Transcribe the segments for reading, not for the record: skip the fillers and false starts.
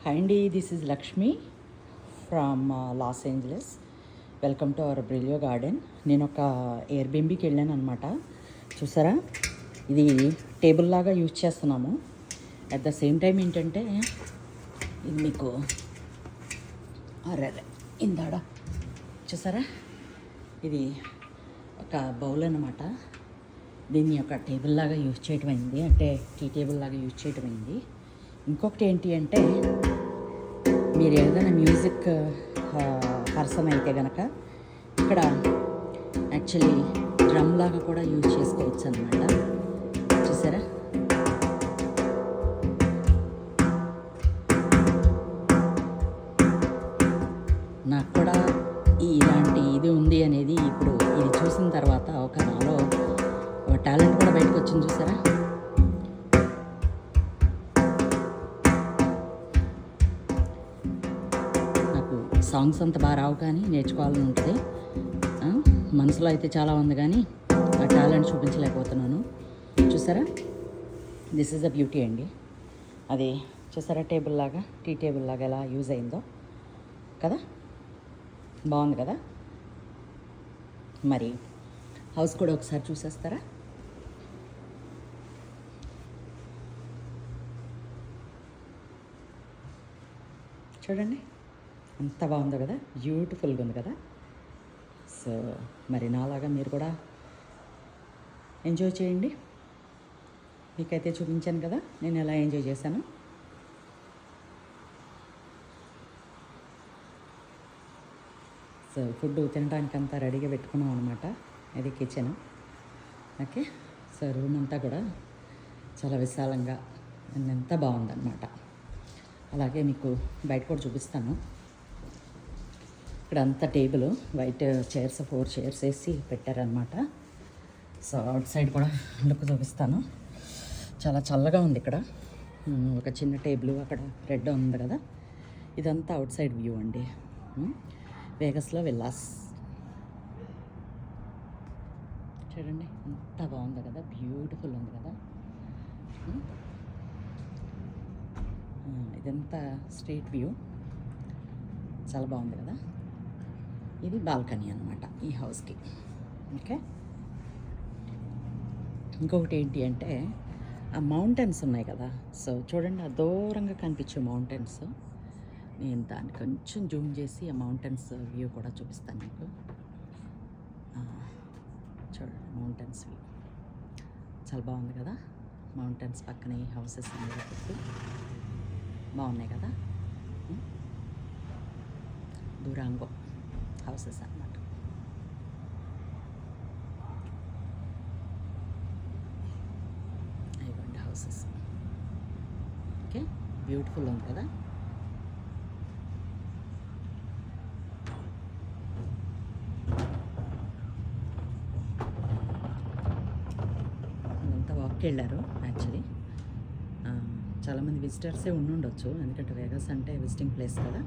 Hi Andy, this is Lakshmi from Los Angeles. Welcome to our Brilio garden. నేను ఒక ఎయిర్బిఎన్బికి వెళ్ళాను అనమాట. చూసారా, ఇది టేబుల్ లాగా యూజ్ చేస్తున్నాము. అట్ ద సేమ్ టైం ఏంటంటే ఇది మీకు అరే ఇందాడ చూసారా, ఇది ఒక బౌల్ అన్నమాట. దీన్ని ఒక టేబుల్ లాగా యూజ్ చేయటం అయింది, అంటే టీ టేబుల్ లాగా యూజ్ చేయటం అయింది. ఇంకొకటి ఏంటి అంటే, మీరు ఏదైనా మ్యూజిక్ పర్సన్ అయితే కనుక ఇక్కడ యాక్చువల్లీ డ్రమ్ లాగా కూడా యూజ్ చేసుకోవచ్చు అనమాట. చూసారా, నాకు కూడా ఇలాంటి ఇది ఉంది అనేది ఇప్పుడు ఇది చూసిన తర్వాత ఒక నాలో ఒక టాలెంట్ కూడా బయటకు వచ్చింది. చూసారా, సాంగ్స్ అంత బాగా రావు, కానీ నేర్చుకోవాలని ఉంటుంది. మనసులో అయితే చాలా ఉంది, కానీ ఆ టాలెంట్ చూపించలేకపోతున్నాను. చూసారా, దిస్ ఈజ్ అ బ్యూటీ అండి. అది చూసారా, టేబుల్ లాగా, టీ టేబుల్ లాగా ఎలా యూజ్ అయిందో కదా, బాగుంది కదా. మరి హౌస్ కూడా ఒకసారి చూసేస్తారా? చూడండి, అంత బాగుందో కదా, బ్యూటిఫుల్గా ఉంది కదా. సో మరి నాలాగా మీరు కూడా ఎంజాయ్ చేయండి. మీకైతే చూపించాను కదా నేను ఎలా ఎంజాయ్ చేశాను. సో ఫుడ్ తినడానికి అంతా రెడీగా పెట్టుకున్నాం అనమాట. ఇది కిచెన్. ఓకే, సో రూమ్ అంతా కూడా చాలా విశాలంగా ఎంత బాగుందన్నమాట. అలాగే మీకు బయట కూడా చూపిస్తాను. ఇక్కడ అంతా టేబుల్, వైట్ చైర్స్, 4 చైర్స్ వేసి పెట్టారనమాట. సో అవుట్ సైడ్ కూడా లుక్ చూపిస్తాను. చాలా చల్లగా ఉంది ఇక్కడ. ఒక చిన్న టేబుల్ అక్కడ రెడ్ ఉంది కదా, ఇదంతా అవుట్ సైడ్ వ్యూ అండి. వేగస్లో విల్లాస్ చూడండి, ఎంత బాగుంది కదా, బ్యూటిఫుల్ ఉంది కదా. ఇదంతా స్ట్రీట్ వ్యూ, చాలా బాగుంది కదా. ఇది బాల్కనీ అనమాట ఈ హౌస్కి. ఓకే, ఇంకొకటి ఏంటి అంటే, ఆ మౌంటైన్స్ ఉన్నాయి కదా. సో చూడండి, ఆ దూరంగా కనిపించే మౌంటైన్స్. నేను దాన్ని కొంచెం జూమ్ చేసి ఆ మౌంటైన్స్ వ్యూ కూడా చూపిస్తాను మీకు. చూడండి, మౌంటైన్స్ వ్యూ చాలా బాగుంది కదా. మౌంటైన్స్ పక్కన ఈ హౌసెస్ అన్నీ పెట్టి బాగున్నాయి కదా. దురాంగో హౌసెస్ అన్నమాట. ఇవ్వండి హౌసెస్. ఓకే, బ్యూటిఫుల్ ఉంది కదా. అంతా వాక్కి వెళ్ళారు యాక్చువల్లీ. చాలామంది విజిటర్సే ఉండుండొచ్చు, ఎందుకంటే వేగస్ అంటే విజిటింగ్ ప్లేస్ కదా.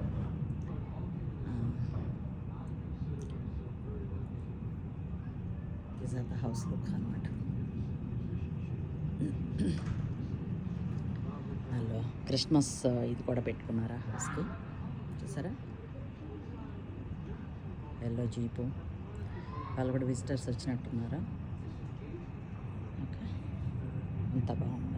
ద హౌస్ లుక్ అనమాట. హలో, క్రిస్మస్ ఇది కూడా పెట్టుకున్నారా హౌస్కి. చూసారా, ఎల్లో జీపు. వాళ్ళు కూడా విజిటర్స్ వచ్చినట్టున్నారా. ఓకే, అంత బాగుంది.